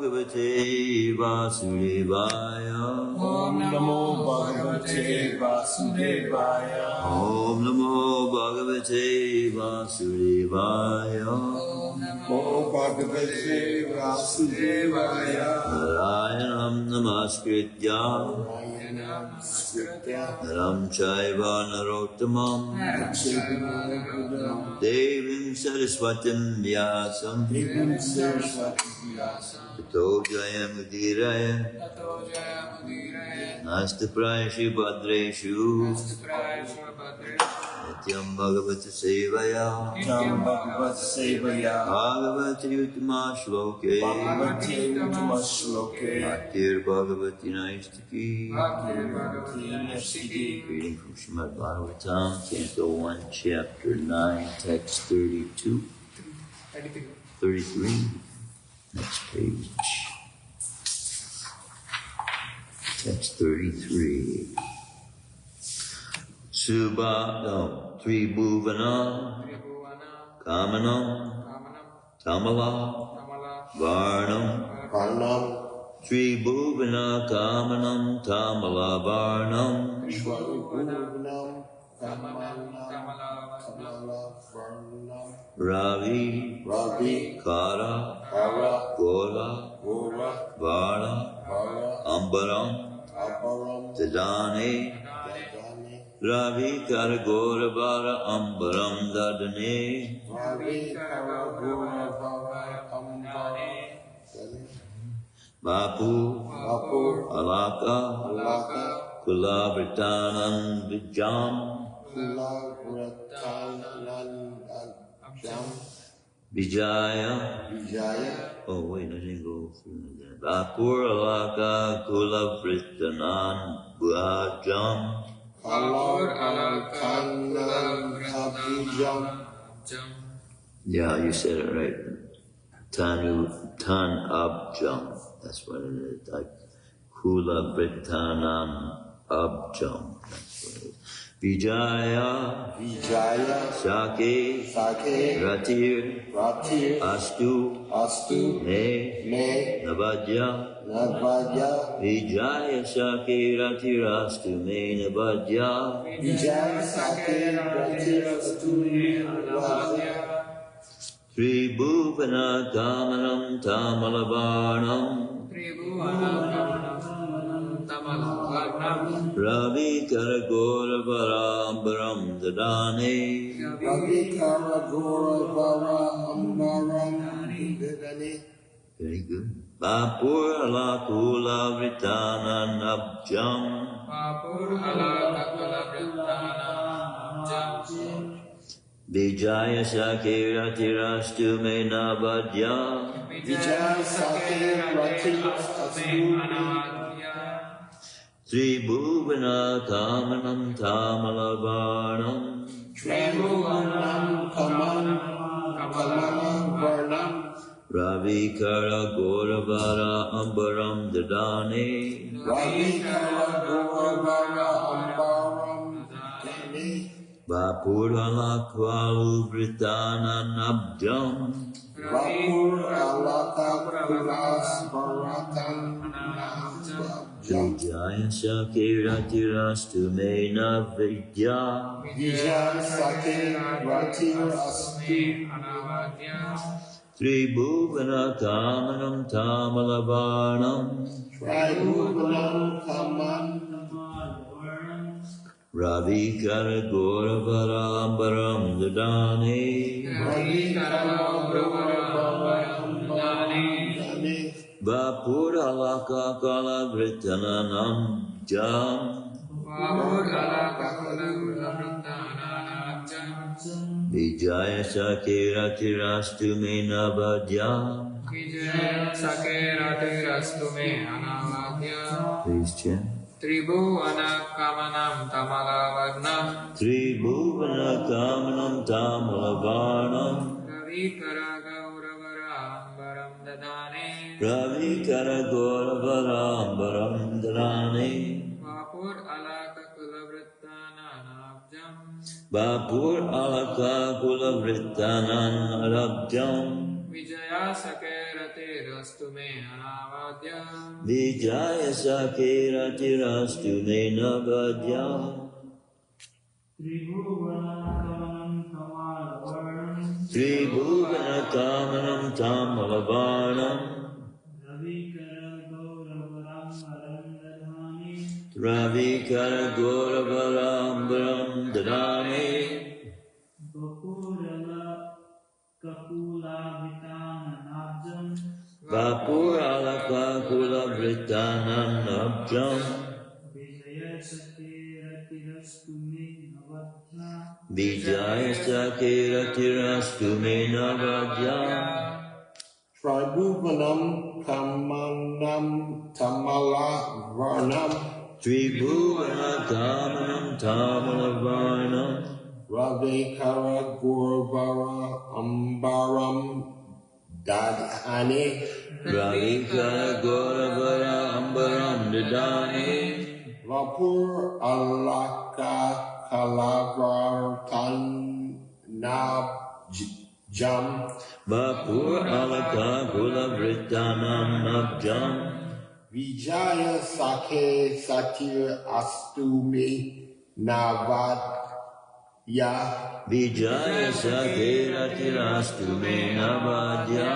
Bhagavate Vasudevaya. Om Namo Bhagavate Vasudevaya. Om Namo Bhagavate Vasudevaya. Om Namo Bhagavate Vasudevaya. Narayanam Namaskritya Naram Chaiva Narottamam Devim Saraswatim Vyasam Tato Jayamudiraaya Nastaprayashu Bhadreshu Nityam Bhagavata Sevaya Bhagavati Uttama Shloke Bhaktir Bhagavati Naistaki. Reading from Shrimadbhagavatam, Canto 1, Chapter 9, Text 32. 33. Next page. Text 33. Tribhuvana Kamanam Tamala Varnam Tribhuvana Kamanam Tamala Varnam Ravi Kara Gora Varna Ambaram Dadane Ravi Kara Gora Vara Ambaram Dadane Bapu Alaka Kulavritanam Vijam Vijaya. Oh wait, I didn't go through that. Bapur Alaka Kulavritanam Vijam. Yeah, you said it right. Tan Abjam. That's what it is. Like Kula Britanam Abjam. That's what it is. Vijaya Sake Ratir Astu Me Navadya Vijaya Sake Ratir Astu Me Navadya Tribhuvana Kamanam Tamalavarnam Ravi Karagora Varambaram Dadane Very good. Bapur Alakula Vritana Nabjam Vijaya Sakira Tirastu Me Navadya Tribhuvana Kamanam Tamalavarnam Ravi Kara Goravara Ambaram Dadane Vapurala Kwalu Vritana Nabjam Vijaya Sakira Tirastu Me Navidya Tribhuvana Kamanam Tamalavarnam Ravi Kara Goravarambaram Dadane Vapur Alaka Kala Vritananam Jam Vijaya Sakira Tirastu Me Navadya Please chant. Tribhuvana Kamanam Tamalavarnam Ravi Karagauravara Dadane Vapur Alaka Kulavrittana Nabjam Vijaya Sakeratirasthu me anavadya. Vijaya Sakeratirasthu me navadya. Tribhuvana kamanam tamalavarnam. Ravikara Gauravarambaram Dadane. Vapurala Kakula Vritanam Nabjam. Vijaya Sakeratirasthu me navadya. Tribhuvanam kamanam tamala varnam. Tribhuvana kamanam tamalavarnam. Ravikara Gurvara Ambaram Dadhane. Ravikara Gauravara Ambaram Dadane. Vapur Alaka Kalavartan Nabjam. Vapur alaka kula vritanam nabjam. Vijaya Sake Satir Astumi Navadya. Vijaya Sakeratirasthu me navadya.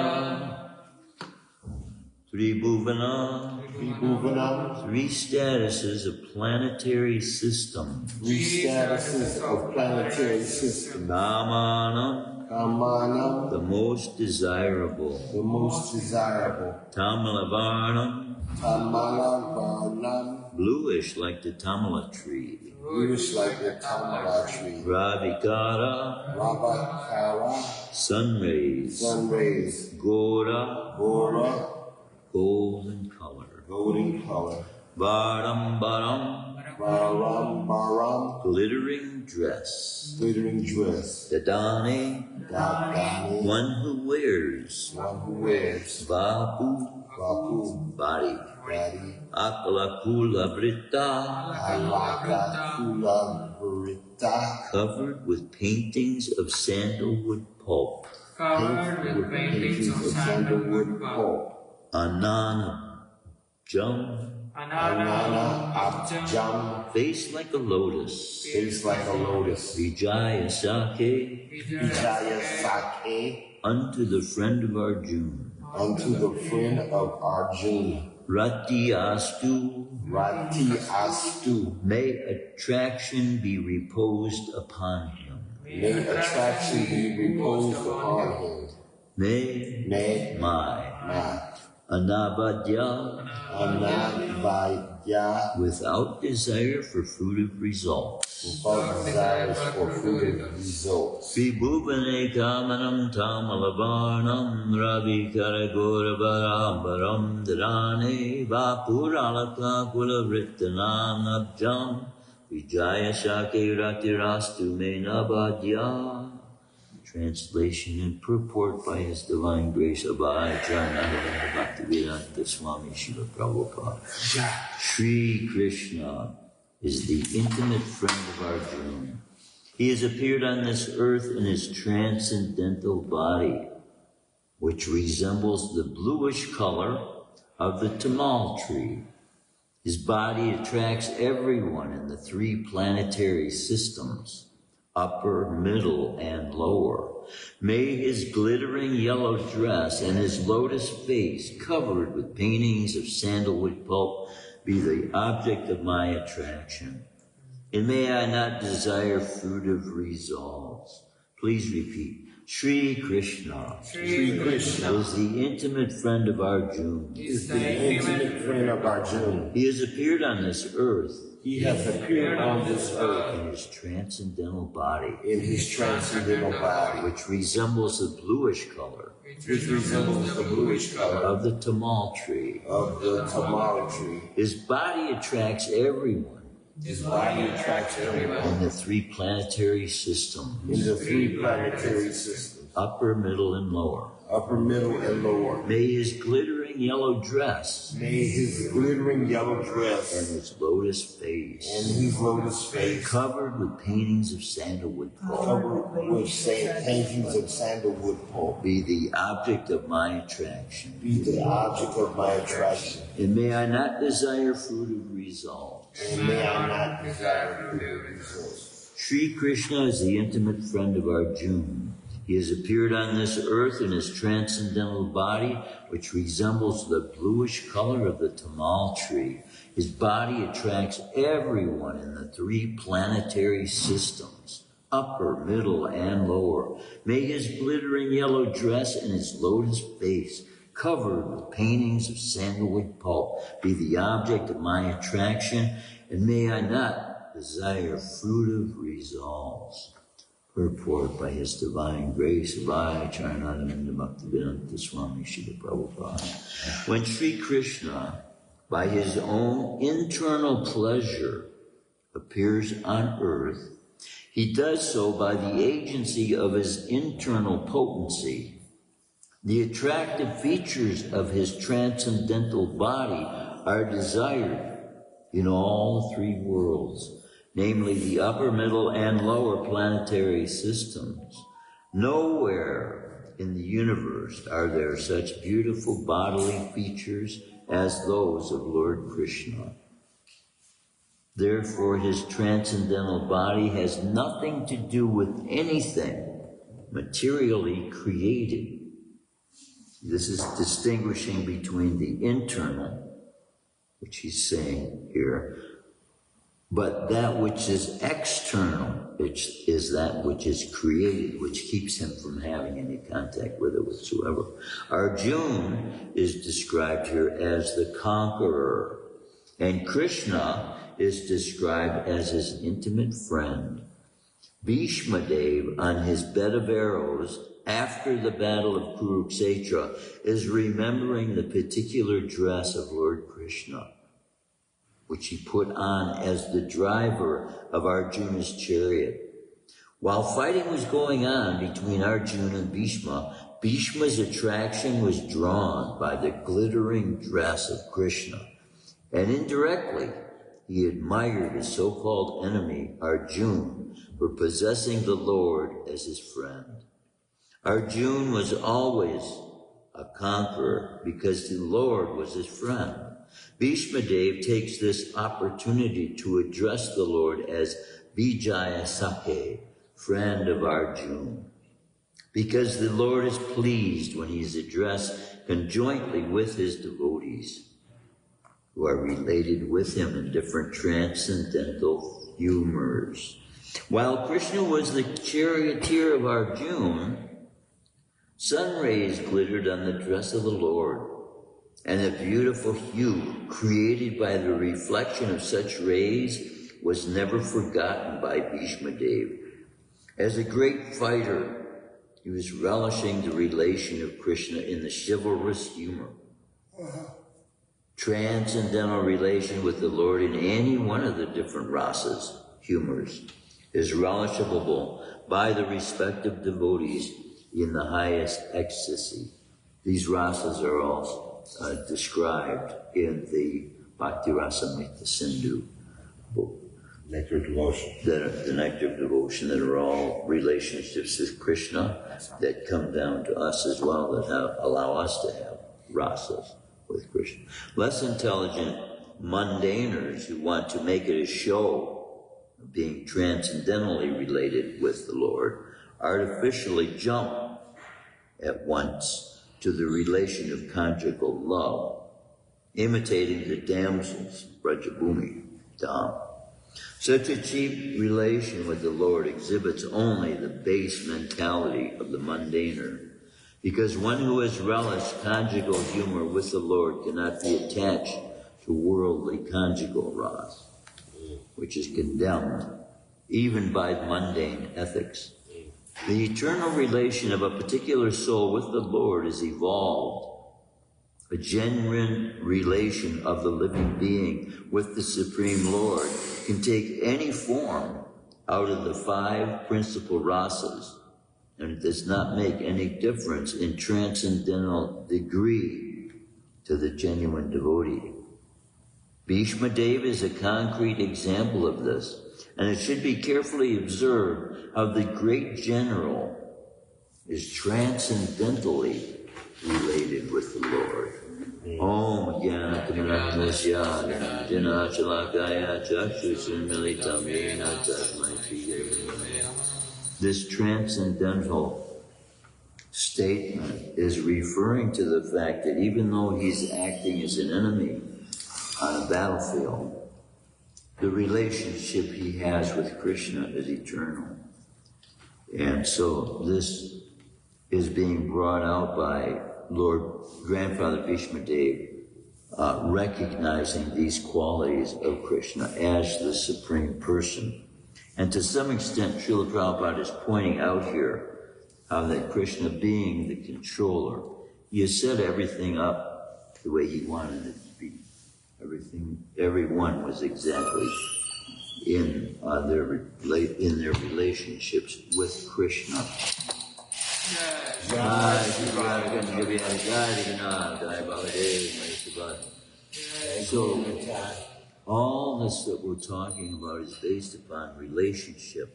Tribhuvanam. Three statuses of planetary system. Three statuses of planetary system. Kamanam. Kamanam. The most desirable. The most desirable. Tamalavarnam. Tamalavarnam. Bluish like the tamala tree. Bluish like the tamala tree. Ravikara. Ravikara. Sun rays. Sun rays. Gora. Gora. Golden color. Golden color. Baram baram. Baram baram. Glittering dress. Glittering dress. Dadane. Dadani. One who wears. One who wears. Vapu. Vapu. Body. Body. Akala kula brita. Alaka kula vrita. Covered with paintings of sandalwood pulp. Covered with paintings of sandalwood pulp. Anana. Jum. Anana abjam. Face like a lotus. Face like a lotus. Vijaya Sake. Vijaya Sake. Unto the friend of Arjuna. Unto the friend of Arjuna. Rati Astu. Rati Astu. May attraction be reposed upon him. May attraction be reposed upon him. May my Anavadya. Anavadya. Without desire for fruitive results. Without desires for fruitive results. Vibhuvane kamanam tamalavarnam ravikara gauravarambaram dharane vapuralaka kulavrittanam nabjam vijaya sakeratirasthu me navadya. Translation and purport by His Divine Grace Abhaya Jananda Bhaktivedanta Swami Srila Prabhupada. Shri Krishna is the intimate friend of Arjuna. He has appeared on this earth in his transcendental body, which resembles the bluish color of the tamal tree. His body attracts everyone in the three planetary systems, upper, middle, and lower. May his glittering yellow dress and his lotus face covered with paintings of sandalwood pulp be the object of my attraction. And may I not desire fruitive results. Please repeat. Shri Krishna, Shri Krishna is the intimate friend of Arjuna. is the intimate friend of Arjuna. He has appeared on this earth. He has appeared on this earth In his transcendental body, in his transcendental body, which resembles the bluish color which resembles the bluish color of the tamal tree. of the tamara tree. His body attracts everyone His body attracts everyone in the three planetary systems, in the three planetary systems, upper, middle, and lower. upper, middle, and lower. May his glittering glittering yellow dress May his glittering yellow dress and his lotus face covered with paintings of sandalwood pulp paintings of sandalwood pulp be the object of my attraction. And may I not desire fruitive results. Sri Krishna is the intimate friend of Arjuna. He has appeared on this earth in his transcendental body, which resembles the bluish color of the tamal tree. His body attracts everyone in the 3 planetary systems, upper, middle, and lower. May his glittering yellow dress and his lotus face, covered with paintings of sandalwood pulp, be the object of my attraction, and may I not desire fruitive resolves. Purport by His Divine Grace, by Charanananda Bhaktivedanta Swami Srila Prabhupada. When Sri Krishna, by his own internal pleasure, appears on earth, he does so by the agency of his internal potency. The attractive features of his transcendental body are desired in all 3 worlds, namely the upper, middle, and lower planetary systems. Nowhere in the universe are there such beautiful bodily features as those of Lord Krishna. Therefore, his transcendental body has nothing to do with anything materially created. This is distinguishing between the internal, which he's saying here, but that which is external, which is that which is created, which keeps him from having any contact with it whatsoever. Arjuna is described here as the conqueror, and Krishna is described as his intimate friend. Bhishma Dev, on his bed of arrows, after the battle of Kurukshetra, is remembering the particular dress of Lord Krishna, which he put on as the driver of Arjuna's chariot. While fighting was going on between Arjuna and Bhishma, Bhishma's attraction was drawn by the glittering dress of Krishna, and indirectly he admired his so-called enemy, Arjuna, for possessing the Lord as his friend. Arjuna was always a conqueror because the Lord was his friend. Bhishma Dev takes this opportunity to address the Lord as Vijaya Sakhe, friend of Arjuna, because the Lord is pleased when he is addressed conjointly with his devotees, who are related with him in different transcendental humors. While Krishna was the charioteer of Arjuna, sun rays glittered on the dress of the Lord, and the beautiful hue created by the reflection of such rays was never forgotten by Bhishma Dev. As a great fighter, he was relishing the relation of Krishna in the chivalrous humor. Transcendental relation with the Lord in any one of the different rasas, humors, is relishable by the respective devotees in the highest ecstasy. These rasas are all described in the Bhakti Rasamrita Sindhu book. Nectar devotion. The Nectar of Devotion, that are all relationships with Krishna that come down to us as well, that allow us to have rasas with Krishna. Less intelligent mundaners who want to make it a show of being transcendentally related with the Lord artificially jump at once to the relation of conjugal love, imitating the damsels of Brajabhumi Dham. Such a cheap relation with the Lord exhibits only the base mentality of the mundaner, because one who has relished conjugal humor with the Lord cannot be attached to worldly conjugal wrath, which is condemned even by mundane ethics. The eternal relation of a particular soul with the Lord is evolved. A genuine relation of the living being with the Supreme Lord can take any form out of the 5 principal rasas, and it does not make any difference in transcendental degree to the genuine devotee. Bhishma Deva is a concrete example of this, and it should be carefully observed how the great general is transcendentally related with the Lord. Om Jnana Timirandasya Jnana Chalakaya Chakshusmilitam Yena Tasmai Shri. This transcendental statement is referring to the fact that even though he's acting as an enemy on a battlefield, the relationship he has with Krishna is eternal. And so this is being brought out by Lord Grandfather Bhishma Deva, recognizing these qualities of Krishna as the Supreme Person. And to some extent, Srila Prabhupada is pointing out here how that Krishna, being the controller, he has set everything up the way he wanted it to be. Everyone was exactly in their relationships with Krishna. So all this that we're talking about is based upon relationship.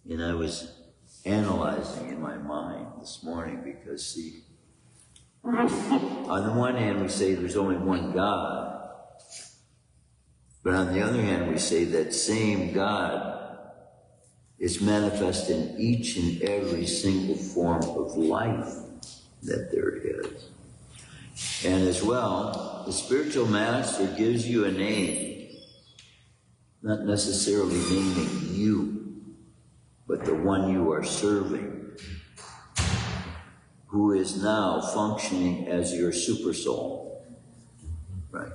And I was analyzing in my mind this morning because, see, on the one hand we say there's only one God, but on the other hand we say that same God is manifest in each and every single form of life that there is. And as well, the spiritual master gives you a name, not necessarily naming you, but the one you are serving, who is now functioning as your super soul. Right?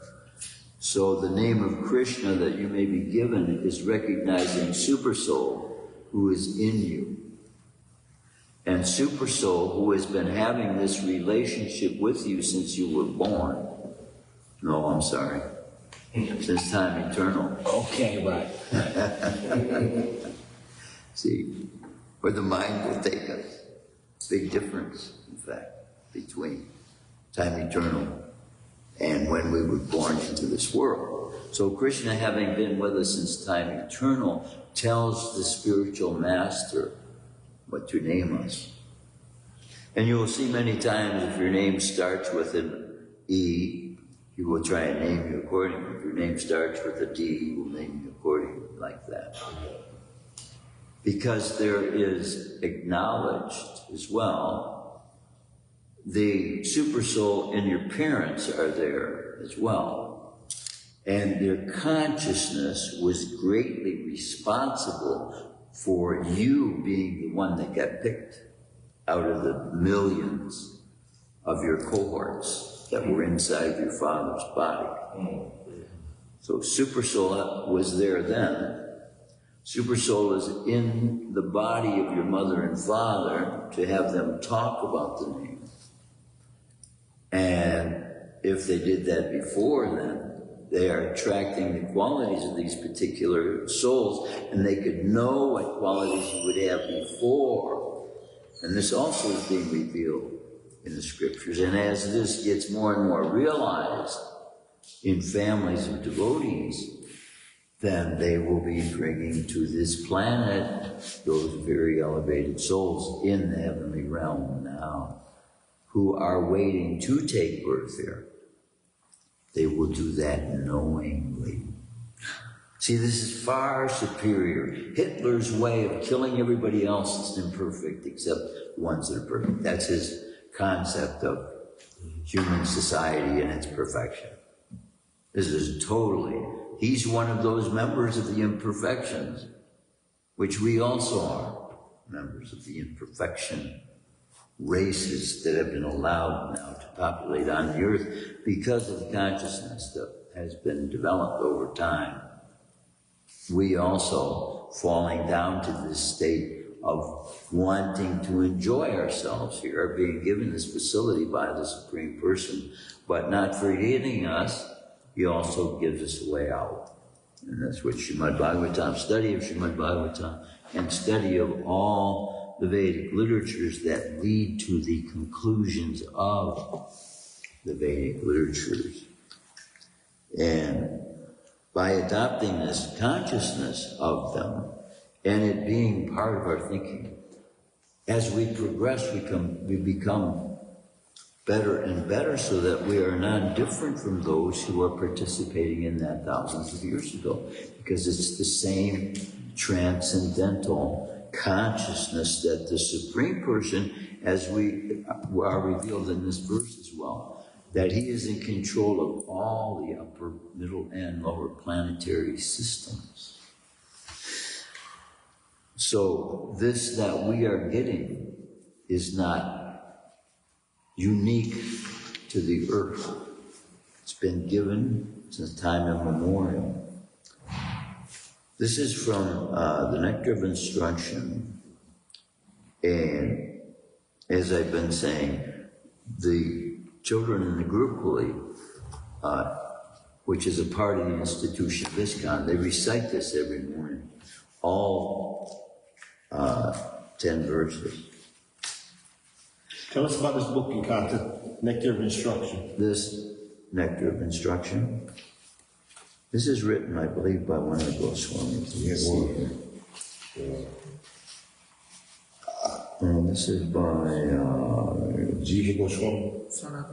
So the name of Krishna that you may be given is recognizing super soul who is in you. And super soul who has been having this relationship with you since you were born. No, I'm sorry. Since time eternal. Okay, right. See, where the mind will take us. Big difference, in fact, between time eternal and when we were born into this world. So Krishna, having been with us since time eternal, tells the spiritual master what to name us. And you will see many times if your name starts with an E, he will try and name you accordingly. If your name starts with a D, he will name you accordingly, like that. Because there is acknowledged as well, the super soul and your parents are there as well. And their consciousness was greatly responsible for you being the one that got picked out of the millions of your cohorts that were inside your father's body. So super soul was there then. Super soul is in the body of your mother and father to have them talk about the name. And if they did that before, then they are attracting the qualities of these particular souls, and they could know what qualities you would have before. And this also is being revealed in the scriptures. And as this gets more and more realized in families of devotees, then they will be bringing to this planet those very elevated souls in the heavenly realm now, who are waiting to take birth here. They will do that knowingly. See, this is far superior. Hitler's way of killing everybody else is imperfect except the ones that are perfect. That's his concept of human society and its perfection. This is totally, he's one of those members of the imperfections, which we also are, members of the imperfection races that have been allowed now to populate on the earth because of the consciousness that has been developed over time. We also falling down to this state of wanting to enjoy ourselves here, are being given this facility by the Supreme Person, but not forgetting us, he also gives us a way out. And that's what Shrimadbhagavatam, study of Shrimadbhagavatam, and study of all the Vedic literatures that lead to the conclusions of the Vedic literatures. And by adopting this consciousness of them and it being part of our thinking, as we progress, we become better and better so that we are not different from those who are participating in that thousands of years ago, because it's the same transcendental consciousness that the Supreme Person, as we are revealed in this verse as well, that he is in control of all the upper, middle, and lower planetary systems. So this that we are getting is not unique to the earth. It's been given since time immemorial. This is from the Nectar of Instruction, and as I've been saying, the children in the Gurukuli, which is a part of the institution of ISKCON, they recite this every morning, all 10 verses. Tell us about this book you got, the Nectar of Instruction. This Nectar of Instruction, this is written, I believe, by one of the Goswamis. And this is by Jiva Goswami. Sorry?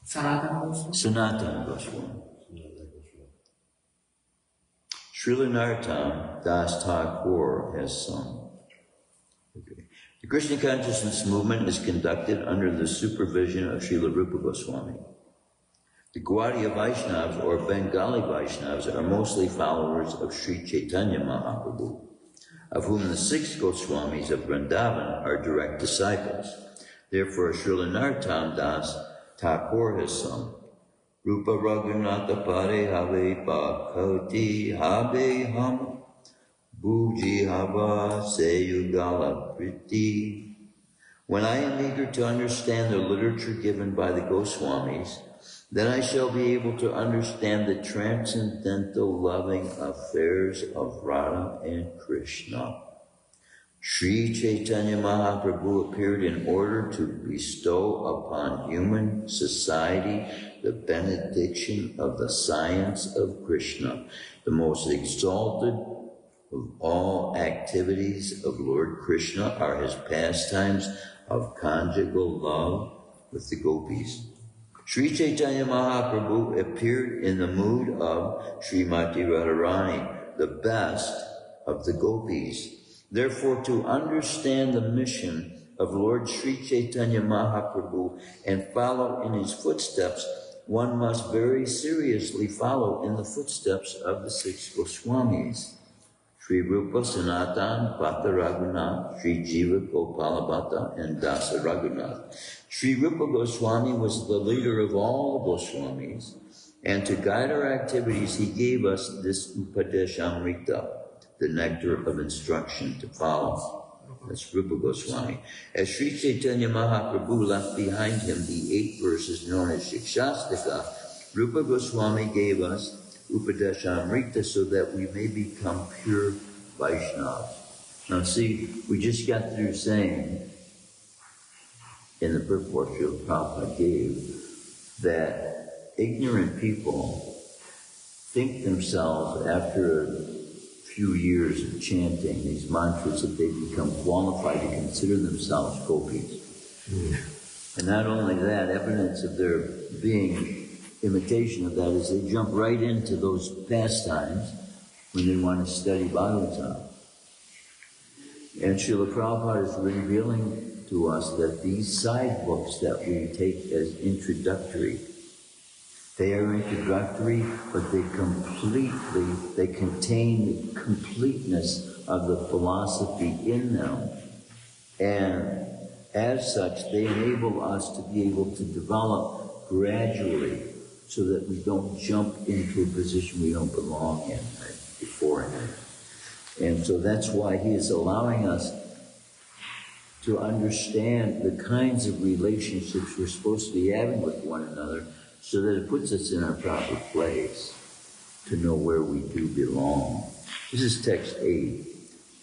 Sanatana Sanatana Goswami. Goswami. Srila Narottam Das Thakur has sung. Okay. The Krishna consciousness movement is conducted under the supervision of Srila Rupa Goswami. The Gaudiya Vaishnavas, or Bengali Vaishnavas, are mostly followers of Sri Chaitanya Mahaprabhu, of whom the 6 Goswamis of Vrindavan are direct disciples. Therefore, Srila Narottam Das Thakur has sung, Rupa Raghunatha Pare Have Bhakoti Have Ham Bhuji Hava Seyugala Priti. When I am eager to understand the literature given by the Goswamis, then I shall be able to understand the transcendental loving affairs of Radha and Krishna. Sri Chaitanya Mahaprabhu appeared in order to bestow upon human society the benediction of the science of Krishna, the most exalted of all activities of Lord Krishna are his pastimes of conjugal love with the gopis. Sri Chaitanya Mahaprabhu appeared in the mood of Srimati Radharani, the best of the gopis. Therefore, to understand the mission of Lord Sri Chaitanya Mahaprabhu and follow in his footsteps, one must very seriously follow in the footsteps of the 6 Goswamis. Sri Rupa Sanatan Bhatta Raghunath, Sri Jiva Gopala Bhatta, and Dasa Raghunath. Sri Rupa Goswami was the leader of all the Goswamis, and to guide our activities, he gave us this Upadeshamrita, the nectar of instruction to follow. That's Rupa Goswami. As Sri Chaitanya Mahaprabhu left behind him the 8 verses known as Shikshastika, Rupa Goswami gave us Upadeshamrita so that we may become pure Vaishnavas. Now see, we just got through saying in the purport Srila Prabhupada gave that ignorant people think themselves after a few years of chanting these mantras that they become qualified to consider themselves gopis. And not only that, evidence of their being imitation of that is they jump right into those pastimes when they want to study Bhagavatam. And Srila Prabhupada is revealing to us that these side books that we take as introductory, they are introductory, but they contain the completeness of the philosophy in them. And as such, they enable us to be able to develop gradually so that we don't jump into a position we don't belong in beforehand. And so that's why he is allowing us to understand the kinds of relationships we're supposed to be having with one another so that it puts us in our proper place to know where we do belong. This is text 8.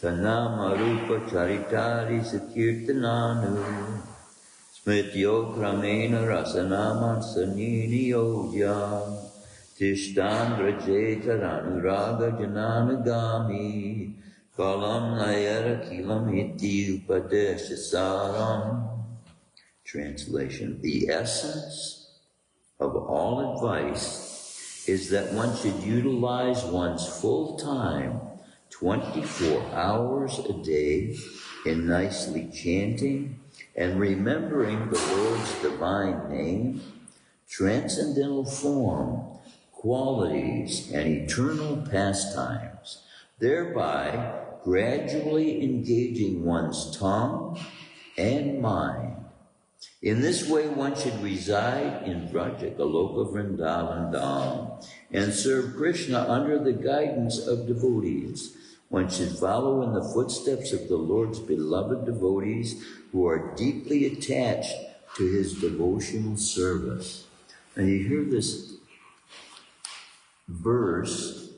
Tanama rupa charitari sakirtananu Mrityo kramena rasanaman sanini yodya. Tishtandra jetaranuraga jananagami. Kalam nayara kilam iti upadeshasaram. Translation: the essence of all advice is that one should utilize one's full time, 24 hours a day, in nicely chanting and remembering the Lord's divine name, transcendental form, qualities, and eternal pastimes, thereby gradually engaging one's tongue and mind. In this way, one should reside in Vrajagaloka Vrindavan Dham and serve Krishna under the guidance of devotees. One should follow in the footsteps of the Lord's beloved devotees who are deeply attached to his devotional service. And you hear this verse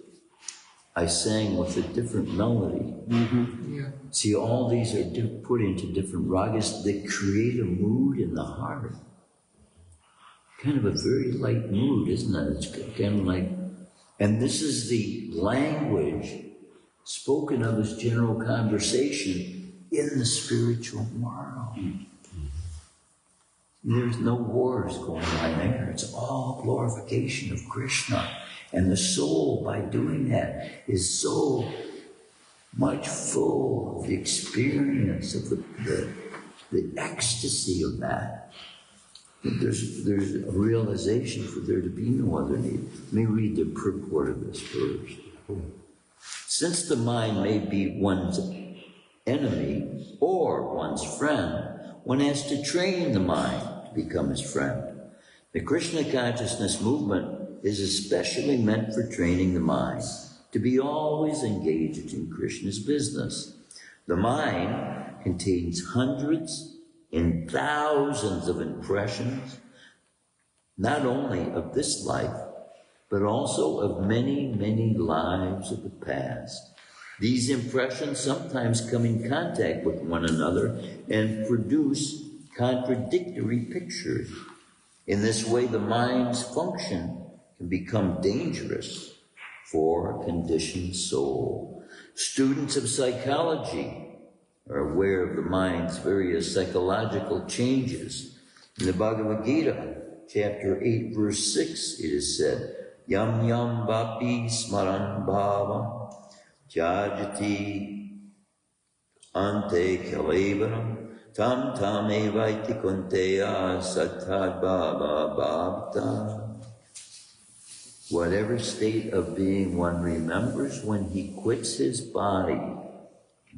I sang with a different melody. Yeah. See, all these are put into different ragas that create a mood in the heart. Kind of a very light mood, isn't it? It's kind of like, and this is the language spoken of as general conversation in the spiritual world. There's no wars going on there. It's all glorification of Krishna. And the soul, by doing that, is so much full of the experience of the ecstasy of that. There's a realization for there to be no other need. Let me read the purport of this verse. Since the mind may be one's enemy or one's friend, one has to train the mind to become his friend. The Krishna consciousness movement is especially meant for training the mind to be always engaged in Krishna's business. The mind contains hundreds and thousands of impressions, not only of this life, but also of many, many lives of the past. These impressions sometimes come in contact with one another and produce contradictory pictures. In this way, the mind's function can become dangerous for a conditioned soul. Students of psychology are aware of the mind's various psychological changes. In the Bhagavad Gita, chapter 8, verse 6, it is said, Yam yam vapi smaran bhava jajati ante kalevaram tam tam evaiti kunteya satad bhava bhavta. Whatever state of being one remembers when he quits his body,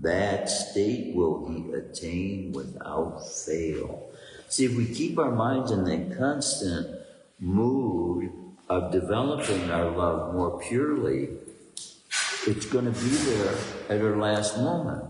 that state will he attain without fail. See, if we keep our minds in that constant mood of developing our love more purely, it's going to be there at our last moment.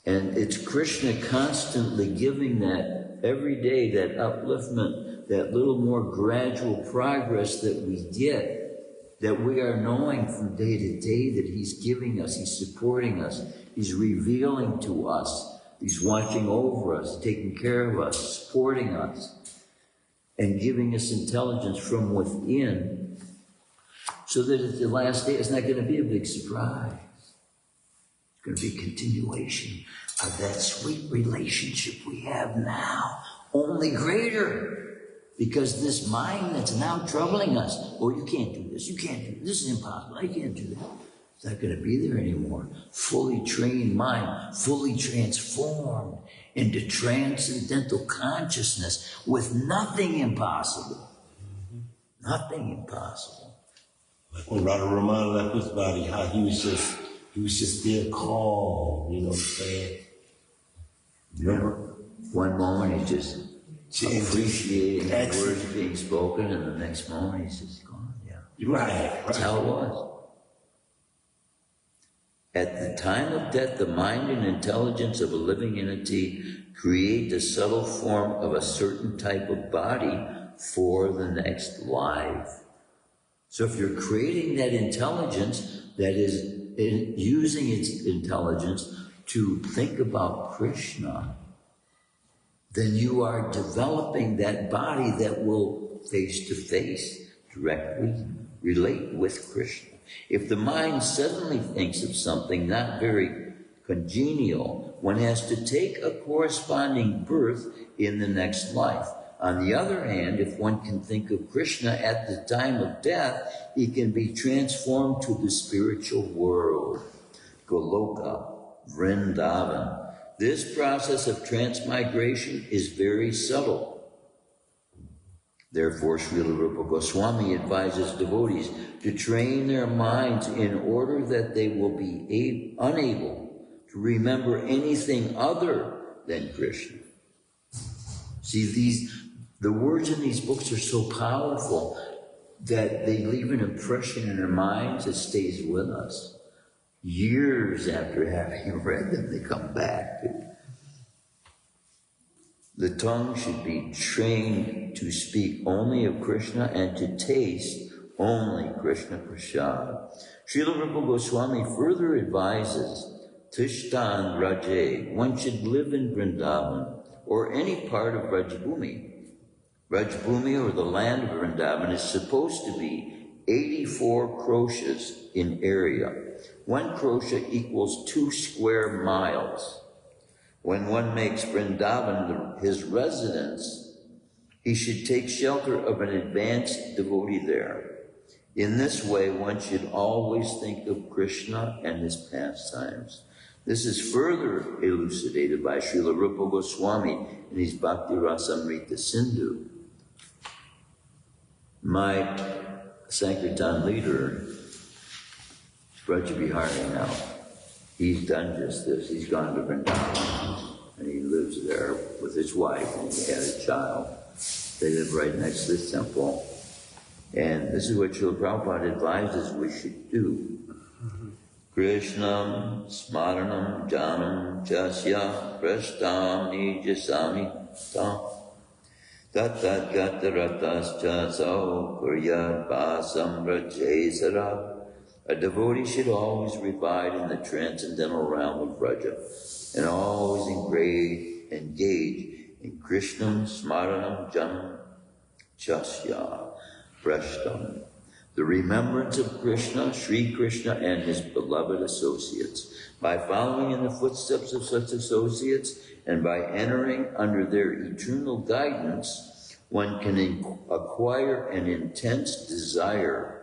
And it's Krishna constantly giving that every day, that upliftment, that little more gradual progress that we get, that we are knowing from day to day that he's giving us, he's supporting us, he's revealing to us, he's watching over us, taking care of us, supporting us, and giving us intelligence from within, so that at the last day it's not going to be a big surprise. It's going to be a continuation of that sweet relationship we have now, only greater. Because this mind that's now troubling us, oh, you can't do this, you can't do this, this is impossible, I can't do that. It's not going to be there anymore. Fully trained mind, fully transformed into transcendental consciousness with nothing impossible. Nothing impossible. Like when Radha Raman left his body, how he was just there calm, you know what I'm saying? Remember? One moment he's just appreciating the words being spoken, and the next moment he's just gone. Yeah. Right. That's how it was. At the time of death, the mind and intelligence of a living entity create the subtle form of a certain type of body for the next life. So if you're creating that intelligence, that is using its intelligence to think about Krishna, then you are developing that body that will face to face directly relate with Krishna. If the mind suddenly thinks of something not very congenial, one has to take a corresponding birth in the next life. On the other hand, if one can think of Krishna at the time of death, he can be transformed to the spiritual world, Goloka, Vrindavan. This process of transmigration is very subtle. Therefore, Srila Rupa Goswami advises devotees to train their minds in order that they will be unable to remember anything other than Krishna. See, the words in these books are so powerful that they leave an impression in our minds that stays with us. Years after having read them, they come back. The tongue should be trained to speak only of Krishna and to taste only Krishna Prasad. Srila Rupa Goswami further advises, Tishtan Raje, one should live in Vrindavan or any part of Rajbhumi. Rajbhumi, or the land of Vrindavan, is supposed to be 84 kroshas in area. 1 krosha equals 2 square miles. When one makes Vrindavan his residence, he should take shelter of an advanced devotee there. In this way, one should always think of Krishna and his pastimes. This is further elucidated by Srila Rupa Goswami in his Bhakti Rasamrita Sindhu. My Sankirtan leader, Braja Bihari now, he's done just this. He's gone to Vrindavan, and he lives there with his wife, and he had a child. They live right next to this temple. And this is what Srila Prabhupada advises we should do. Krishnam smaranam janam jasya prashtam nijasami tam tatat gataratascha sau kuryat basam rajesara. A devotee should always reside in the transcendental realm of Vraja and always engage in Krishnam smaranam janam jasya prashtam, the remembrance of Krishna, Sri Krishna, and his beloved associates. By following in the footsteps of such associates and by entering under their eternal guidance, one can acquire an intense desire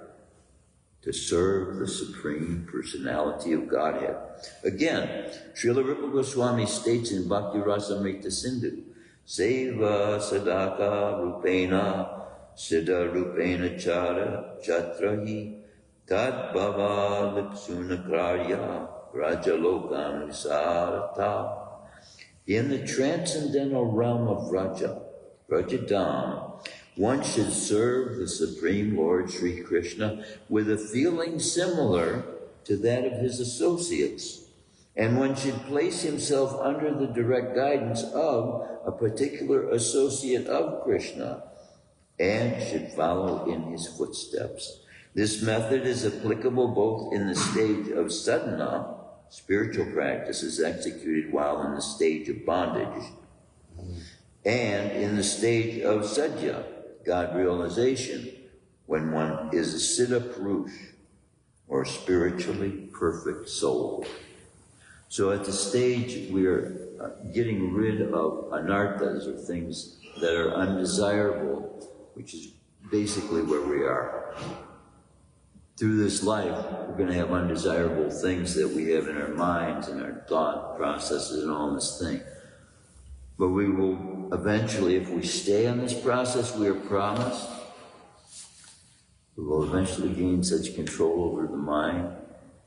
to serve the Supreme Personality of Godhead. Again, Srila Rupa Goswami states in Bhakti Rasamrita Sindhu, Seva Sadaka Rupena Siddha Rupena Chara Chatrahi Tad Bhava Lipsuna Karya Rajalokam. In the transcendental realm of Vraja, Vrajadam, one should serve the Supreme Lord Sri Krishna with a feeling similar to that of his associates, and one should place himself under the direct guidance of a particular associate of Krishna and should follow in his footsteps. This method is applicable both in the stage of sadhana, spiritual practices executed while in the stage of bondage, and in the stage of sadhya, God realization, when one is a siddha purush, or spiritually perfect soul. So at the stage we're getting rid of anarthas, or things that are undesirable, which is basically where we are. Through this life, we're going to have undesirable things that we have in our minds and our thought processes and all this thing. But we will eventually, if we stay on this process we are promised, we will eventually gain such control over the mind,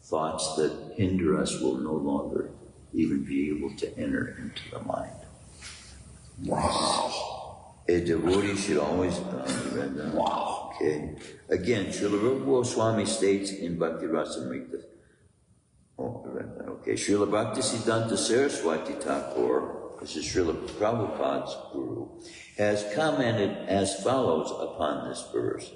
thoughts that hinder us will no longer even be able to enter into the mind. Wow. A devotee should always read that. Wow. Okay. Again, Srila Rupa Goswami states in Bhakti Rasamrita. Okay. Srila Bhakti Siddhanta Saraswati Thakur, this is Srila Prabhupada's guru, has commented as follows upon this verse.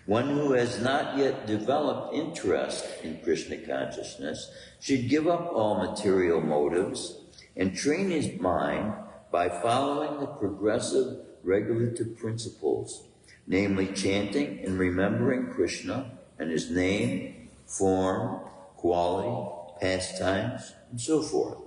One who has not yet developed interest in Krishna consciousness should give up all material motives and train his mind by following the progressive regulative principles, namely chanting and remembering Krishna and his name, form, quality, pastimes, and so forth.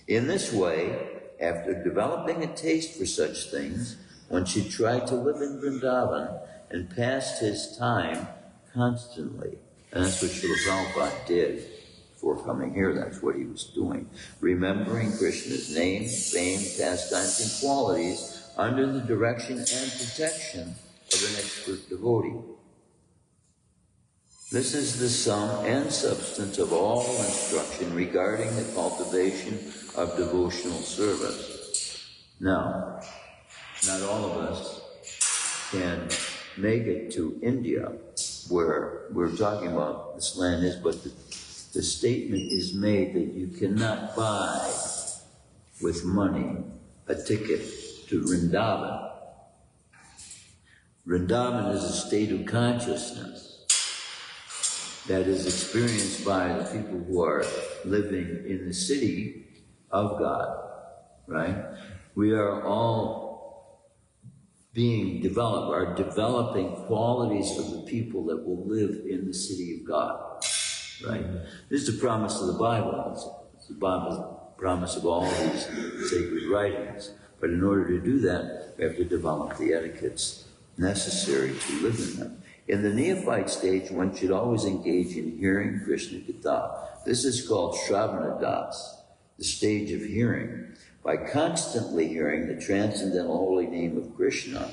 In this way, after developing a taste for such things, one should try to live in Vrindavan and pass his time constantly. And that's what Srila Prabhupada did before coming here. That's what he was doing. Remembering Krishna's name, fame, pastimes, and qualities under the direction and protection of an expert devotee. This is the sum and substance of all instruction regarding the cultivation of devotional service. Now, not all of us can make it to India, where we're talking about this land is, but the statement is made that you cannot buy with money a ticket to Vrindavan. Vrindavan is a state of consciousness that is experienced by the people who are living in the city of God, right? We are all being developed, are developing qualities of the people that will live in the city of God, right? This is the promise of the Bible. It's the promise of all these sacred writings. But in order to do that, we have to develop the etiquettes necessary to live in them. In the neophyte stage, one should always engage in hearing Krishna Katha. This is called Shravanadas, the stage of hearing. By constantly hearing the transcendental holy name of Krishna,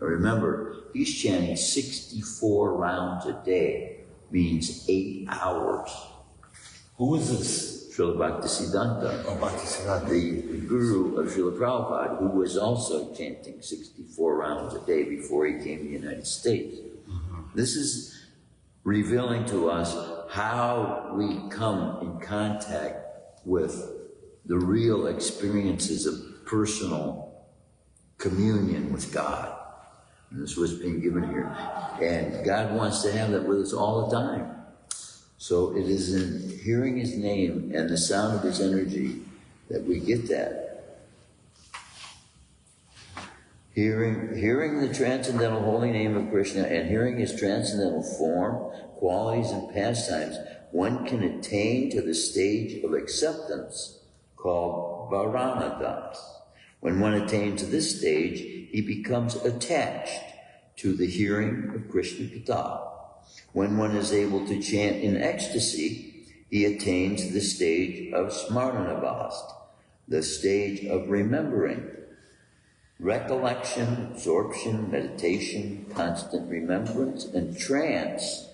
and remember, he's chanting 64 rounds a day, means 8 hours. Who is this? Srila Bhaktisiddhanta, Oh, Bhaktisiddhanta. the guru of Srila Prabhupada, who was also chanting 64 rounds a day before he came to the United States. This is revealing to us how we come in contact with the real experiences of personal communion with God. And this was being given here. And God wants to have that with us all the time. So it is in hearing his name and the sound of his energy that we get that. Hearing the transcendental holy name of Krishna and hearing his transcendental form, qualities, and pastimes, one can attain to the stage of acceptance called Varanadas. When one attains to this stage, he becomes attached to the hearing of Krishna Katha. When one is able to chant in ecstasy, he attains the stage of Smaranavast, the stage of remembering. Recollection, absorption, meditation, constant remembrance, and trance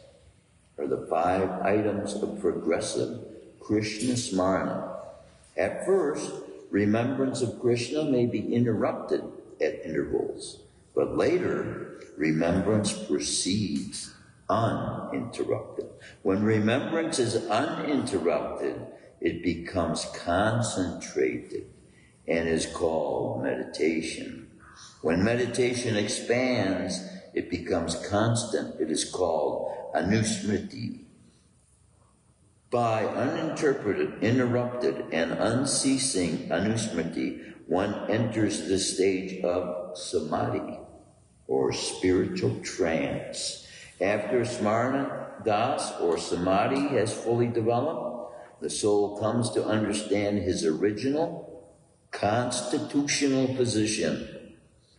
are the 5 items of progressive Krishna Smarana. At first, remembrance of Krishna may be interrupted at intervals, but later, remembrance proceeds uninterrupted. When remembrance is uninterrupted, it becomes concentrated and is called meditation. When meditation expands, it becomes constant. It is called anusmriti. By uninterrupted, interrupted, and unceasing anusmriti, one enters the stage of samadhi, or spiritual trance. After smarana das, or samadhi, has fully developed, the soul comes to understand his original constitutional position.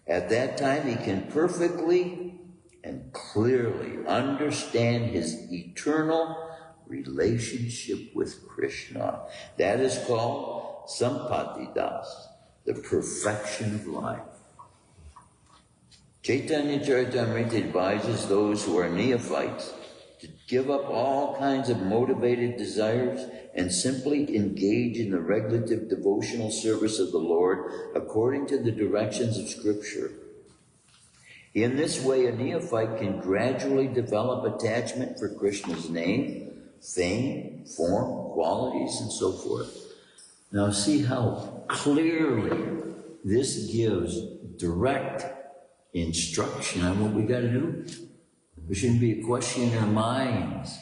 At that time, he can perfectly and clearly understand his eternal relationship with Krishna. That is called Sampati Das, the perfection of life. Chaitanya Charitamrita advises those who are neophytes to give up all kinds of motivated desires and simply engage in the regulative devotional service of the Lord according to the directions of Scripture. In this way, a neophyte can gradually develop attachment for Krishna's name, fame, form, qualities, and so forth. Now see how clearly this gives direct instruction on what we got to do. There shouldn't be a question in our minds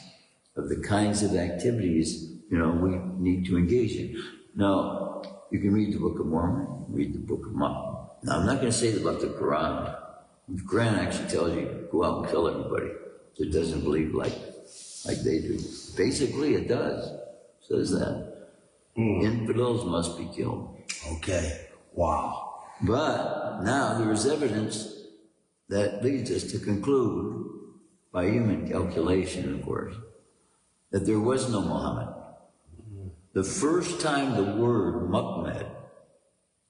of the kinds of activities, we need to engage in. Now, You can read the Book of Mormon, read the Book of Muhammad. Now, I'm not going to say about the Quran. The Quran actually tells you, go out and kill everybody that doesn't believe like they do. Basically, it does. It says that. Infidels must be killed. Okay. Wow. But now there is evidence that leads us to conclude, by human calculation, of course, that there was no Muhammad. The first time the word Muhammad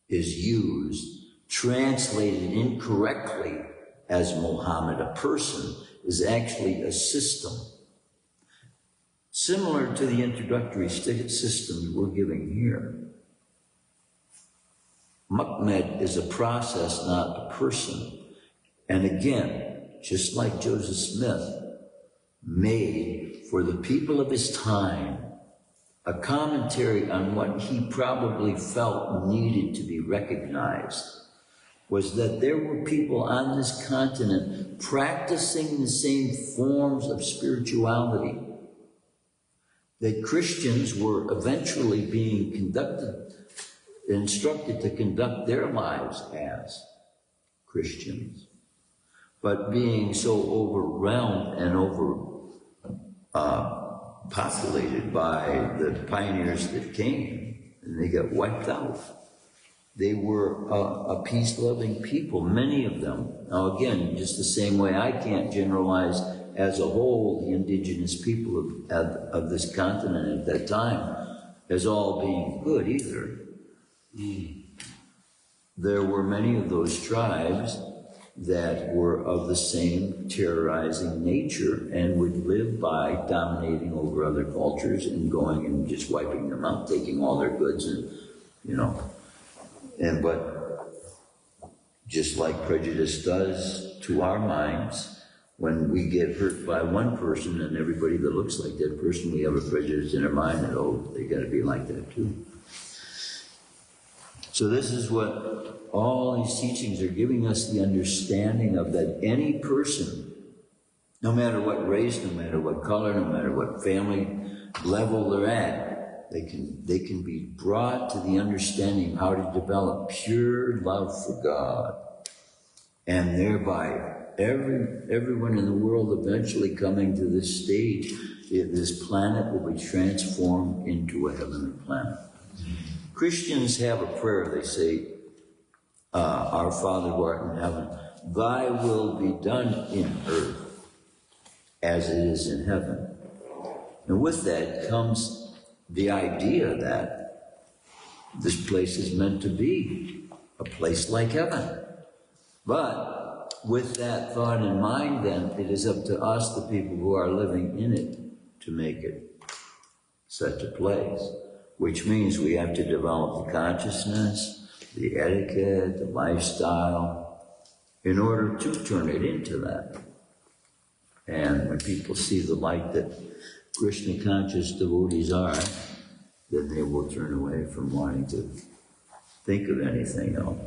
is used, translated incorrectly as Muhammad, a person, is actually a system. Similar to the introductory systems we're giving here. Muhammad is a process, not a person. And again, just like Joseph Smith made for the people of his time a commentary on what he probably felt needed to be recognized, was that there were people on this continent practicing the same forms of spirituality that Christians were eventually being instructed to conduct their lives as Christians, but being so overwhelmed and populated by the pioneers that came, and they got wiped out. They were a peace-loving people, many of them. Now again, just the same way I can't generalize as a whole the indigenous people of this continent at that time as all being good either. There were many of those tribes that were of the same terrorizing nature and would live by dominating over other cultures and going and just wiping them out, taking all their goods and, but just like prejudice does to our minds, when we get hurt by one person and everybody that looks like that person, we have a prejudice in our mind that, oh, they gotta be like that too. So this is what all these teachings are giving us, the understanding of that any person, no matter what race, no matter what color, no matter what family level they're at, they can be brought to the understanding of how to develop pure love for God. And thereby everyone in the world eventually coming to this stage, this planet will be transformed into a heavenly planet. Christians have a prayer, they say, Our Father who art in heaven, thy will be done in earth as it is in heaven. And with that comes the idea that this place is meant to be a place like heaven. But with that thought in mind, then, it is up to us, the people who are living in it, to make it such a place. Which means we have to develop the consciousness, the etiquette, the lifestyle, in order to turn it into that. And when people see the light that Krishna conscious devotees are, then they will turn away from wanting to think of anything else.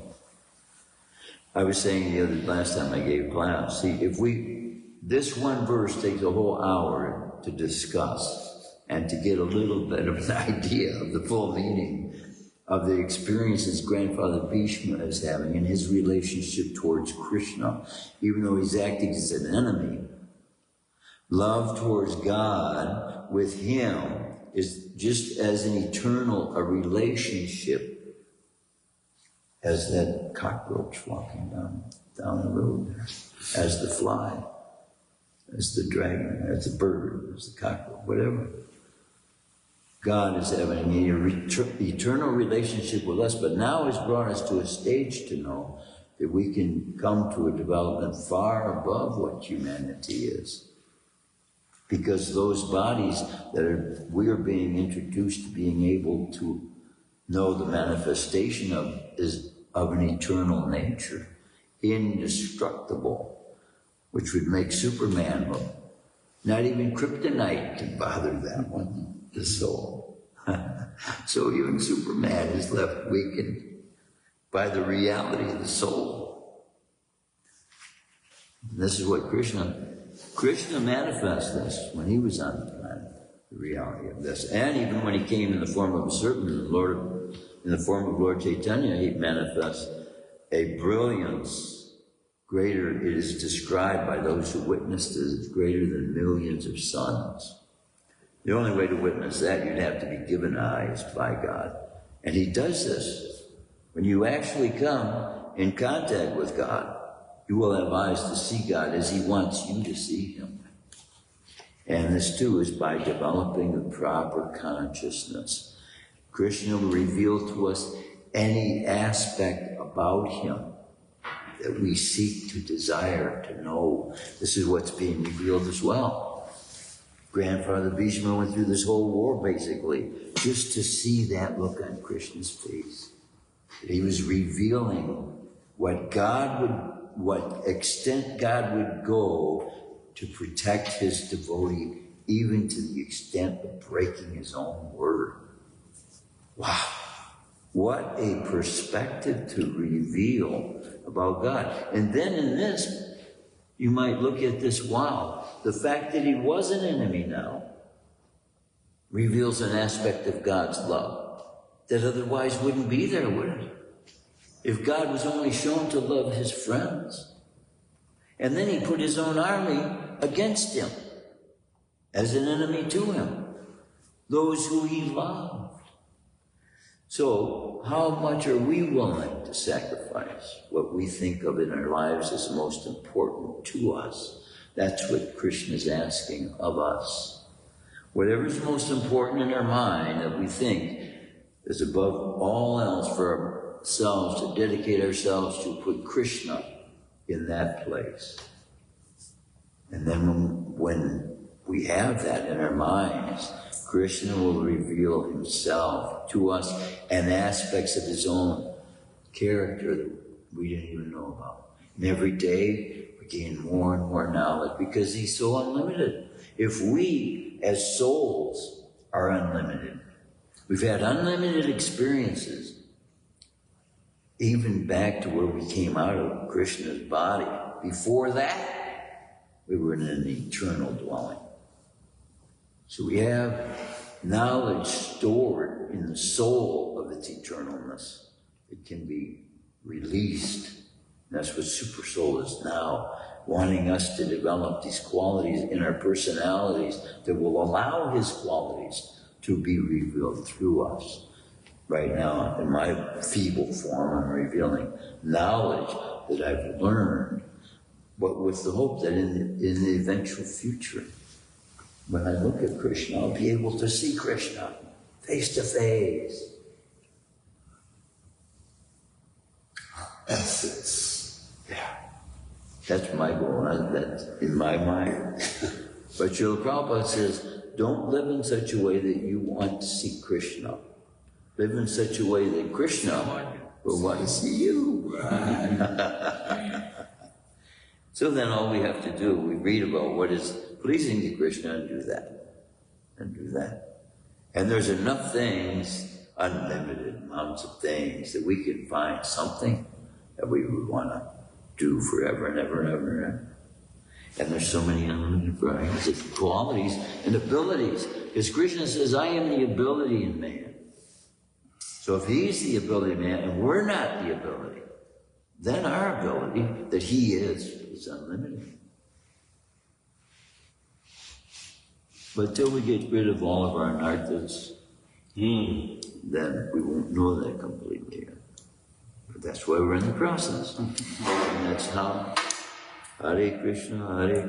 I was saying last time I gave class, see, this one verse takes a whole hour to discuss and to get a little bit of an idea of the full meaning of the experiences Grandfather Bhishma is having in his relationship towards Krishna, even though he's acting as an enemy. Love towards God with him is just as an eternal a relationship as that cockroach walking down the road there, as the fly, as the dragon, as the bird, as the cockroach, whatever. God is having an eternal relationship with us, but now has brought us to a stage to know that we can come to a development far above what humanity is. Because those bodies that we are being introduced to being able to know the manifestation of is of an eternal nature, indestructible, which would make Superman look. Not even kryptonite can bother that one. The soul. So even Superman is left weakened by the reality of the soul. And this is what Krishna manifests this when he was on the planet, the reality of this. And even when he came in the form of a serpent, In the form of Lord Chaitanya, he manifests a brilliance greater, it is described by those who witnessed it as greater than millions of suns. The only way to witness that, you'd have to be given eyes by God. And he does this. When you actually come in contact with God, you will have eyes to see God as he wants you to see him. And this too is by developing the proper consciousness. Krishna will reveal to us any aspect about him that we seek to desire to know. This is what's being revealed as well. Grandfather Bhishma went through this whole war basically just to see that look on Krishna's face. He was revealing what extent God would go to protect his devotee, even to the extent of breaking his own word. Wow. What a perspective to reveal about God. And then in this, you might look at this, wow, the fact that he was an enemy now reveals an aspect of God's love that otherwise wouldn't be there, would it? If God was only shown to love his friends, and then he put his own army against him as an enemy to him, those who he loved. So how much are we willing to sacrifice what we think of in our lives as most important to us? That's what Krishna is asking of us. Whatever is most important in our mind that we think is above all else for ourselves, to dedicate ourselves to put Krishna in that place. And then when we have that in our minds, Krishna will reveal himself to us and aspects of his own character that we didn't even know about. And every day we gain more and more knowledge because he's so unlimited. If we as souls are unlimited, we've had unlimited experiences, even back to where we came out of Krishna's body. Before that, we were in an eternal dwelling. So we have knowledge stored in the soul of its eternalness. It can be released. That's what Super Soul is now, wanting us to develop these qualities in our personalities that will allow his qualities to be revealed through us. Right now, in my feeble form, I'm revealing knowledge that I've learned, but with the hope that in the eventual future, when I look at Krishna, I'll be able to see Krishna face to face. Essence. Yeah. That's my goal. That's in my mind. But Srila Prabhupada says, don't live in such a way that you want to see Krishna. Live in such a way that Krishna will want to see you. So then all we have to do, we read about what is pleasing to Krishna and do that. And do that. And there's enough things, unlimited amounts of things, that we can find something that we would want to do forever and ever and ever and ever. And there's so many unlimited varieties of qualities and abilities. Because Krishna says, I am the ability in man. So if he's the ability in man and we're not the ability, then our ability that he is unlimited. But till we get rid of all of our anarthas, then we won't know that completely yet. But that's why we're in the process. And that's how Hare Krishna,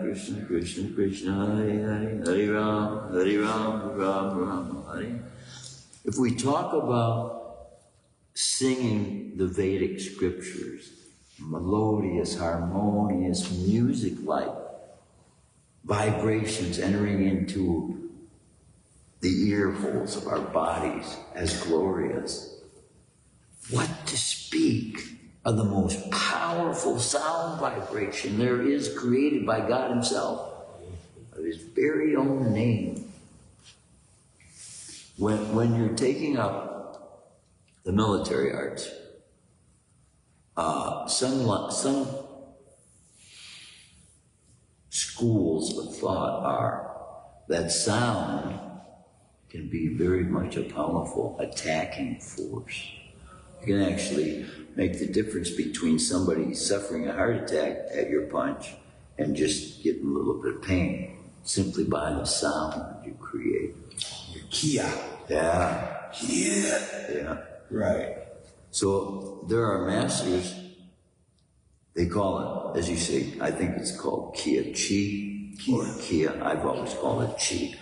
Krishna Krishna, Hare Hare, Hare Ram, Ram Ram, Hare. If we talk about singing the Vedic scriptures, melodious, harmonious, music-like vibrations entering into the ear holes of our bodies as glorious, what to speak of the most powerful sound vibration there is created by God himself, of his very own name. When you're taking up the military arts, some schools of thought are that sound can be very much a powerful attacking force. You can actually make the difference between somebody suffering a heart attack at your punch and just getting a little bit of pain simply by the sound you create. Kia. Yeah. Yeah. Yeah. Right. So there are masters, they call it, as you say, I think it's called Kia Chi or Kia. I've always called it Chi.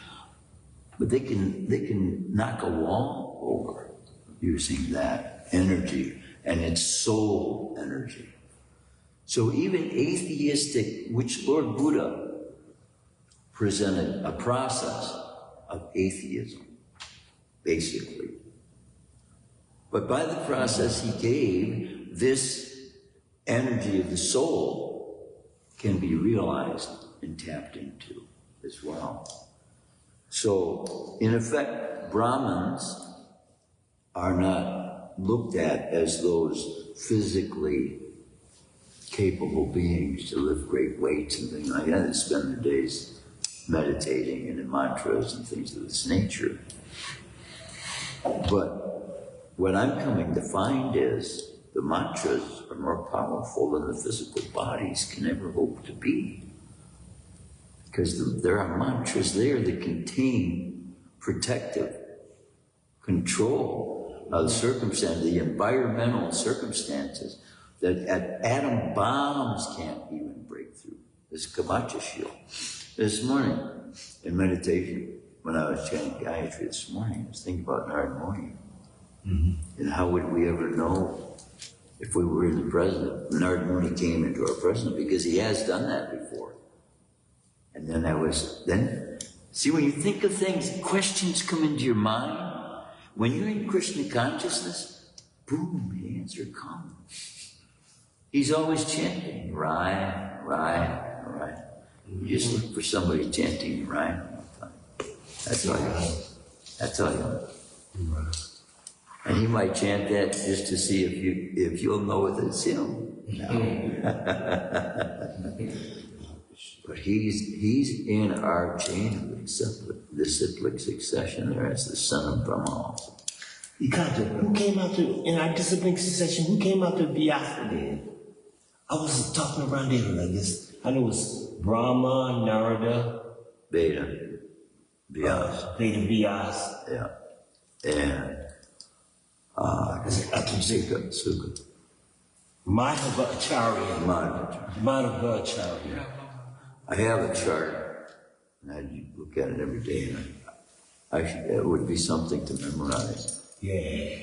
But they can knock a wall over using that energy, and it's soul energy. So even atheistic, which Lord Buddha presented a process of atheism, basically. But by the process he gave, this energy of the soul can be realized and tapped into as well. So, in effect, Brahmins are not looked at as those physically capable beings to lift great weights and things like that. They spend their days meditating and in mantras and things of this nature. But what I'm coming to find is the mantras are more powerful than the physical bodies can ever hope to be. Because there are mantras there that contain protective control of the circumstance, the environmental circumstances that atom bombs can't even break through. This Kamacha shield. This morning, in meditation, when I was chanting Gayatri this morning, I was thinking about Narada Muni. Mm-hmm. And how would we ever know if we were in the present? Narada Muni came into our present because he has done that before. And then see, when you think of things, questions come into your mind. When you're in Krishna consciousness, boom, the answer comes. He's always chanting, right, right, right. You just look for somebody chanting, right? That's all you know. That's all you know. And he might chant that just to see if you'll know that it's him. No. But he's in our chain of the cyclic succession there as the son of Brahma also. Who came out in our disciplining succession, who came out to Vyasa then? I was talking around there like this. I know it was Brahma, Narada, Veda, Vyasa. Veda, Vyasa. Yeah. And Sukha. Madhvacharya. Madhvacharya. I have a chart, and I look at it every day, and it would be something to memorize. Yeah.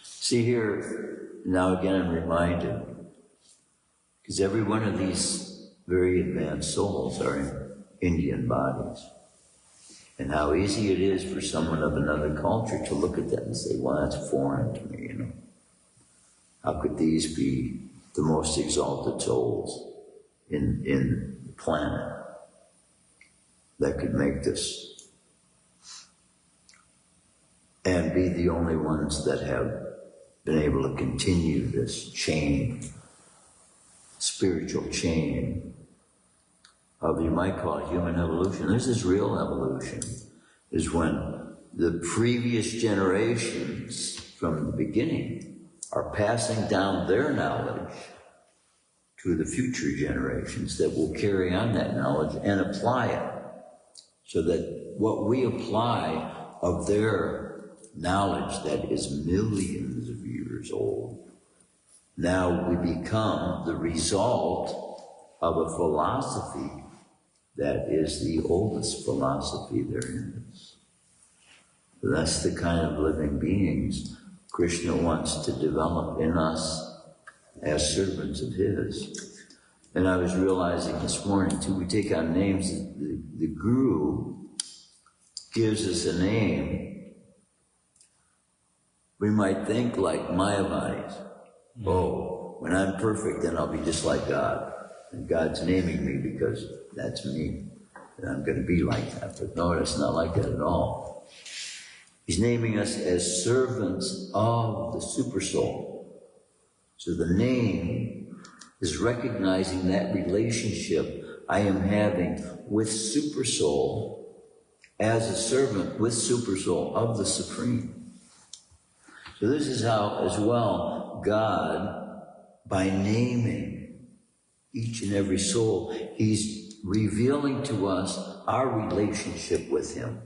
See here, now again I'm reminded, because every one of these very advanced souls are in Indian bodies. And how easy it is for someone of another culture to look at that and say, well, that's foreign to me, you know. How could these be the most exalted souls in the planet that could make this and be the only ones that have been able to continue this chain, spiritual chain of, you might call it human evolution. This is real evolution, is when the previous generations from the beginning are passing down their knowledge to the future generations that will carry on that knowledge and apply it. So that what we apply of their knowledge that is millions of years old, now we become the result of a philosophy that is the oldest philosophy there is. So that's the kind of living beings Krishna wants to develop in us as servants of his. And I was realizing this morning too, we take on names, the Guru gives us a name. We might think like Mayavadis. Oh, when I'm perfect, then I'll be just like God. And God's naming me because that's me. And I'm going to be like that. But no, it's not like that at all. He's naming us as servants of the Supersoul. So the name is recognizing that relationship I am having with Supersoul as a servant with Supersoul of the Supreme. So this is how, as well, God, by naming each and every soul, he's revealing to us our relationship with him.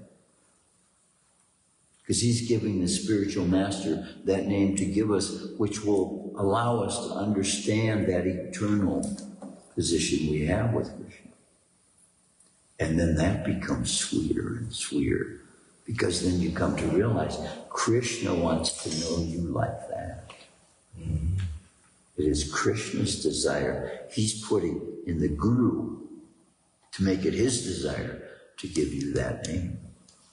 Because he's giving the spiritual master that name to give us, which will allow us to understand that eternal position we have with Krishna. And then that becomes sweeter and sweeter, because then you come to realize Krishna wants to know you like that. It is Krishna's desire. He's putting in the Guru to make it his desire to give you that name.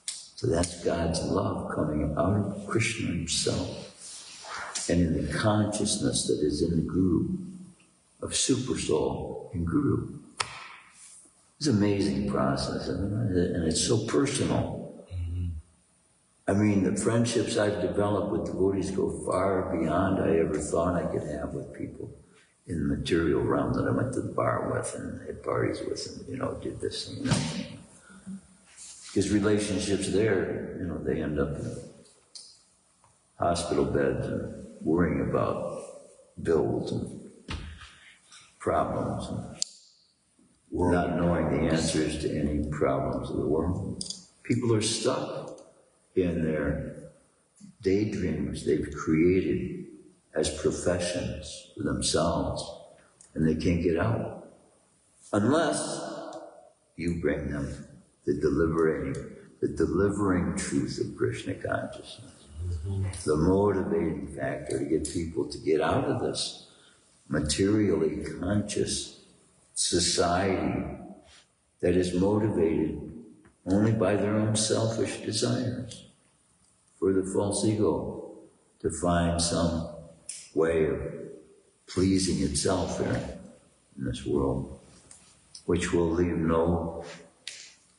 So that's God's love coming out of Krishna himself, and in the consciousness that is in the Guru, of Super Soul and Guru. It's an amazing process, and it's so personal. I mean, the friendships I've developed with devotees go far beyond I ever thought I could have with people in the material realm that I went to the bar with and had parties with and, did this and that. Because relationships there, they end up in hospital beds and worrying about bills and problems and not knowing the answers to any problems of the world. People are stuck in their daydreams they've created as professions for themselves, and they can't get out unless you bring them the delivering truth of Krishna consciousness, the motivating factor to get people to get out of this materially conscious society that is motivated only by their own selfish desires for the false ego to find some way of pleasing itself there in this world, which will leave no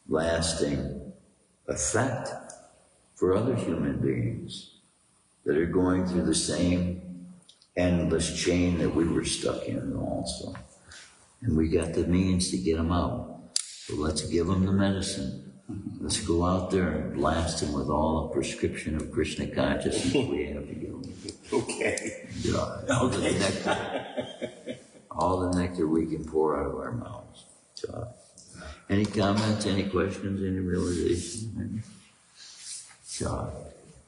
lasting effect for other human beings that are going through the same endless chain that we were stuck in also. And we got the means to get them out. So let's give them the medicine. Let's go out there and blast them with all the prescription of Krishna consciousness we have to give them. Okay. All the nectar we can pour out of our mouths. So, any comments, any questions, any realization? Sure.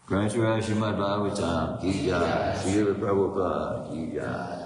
Shrimadbhagavatam, ki jai. Srila Prabhupada, ki jai.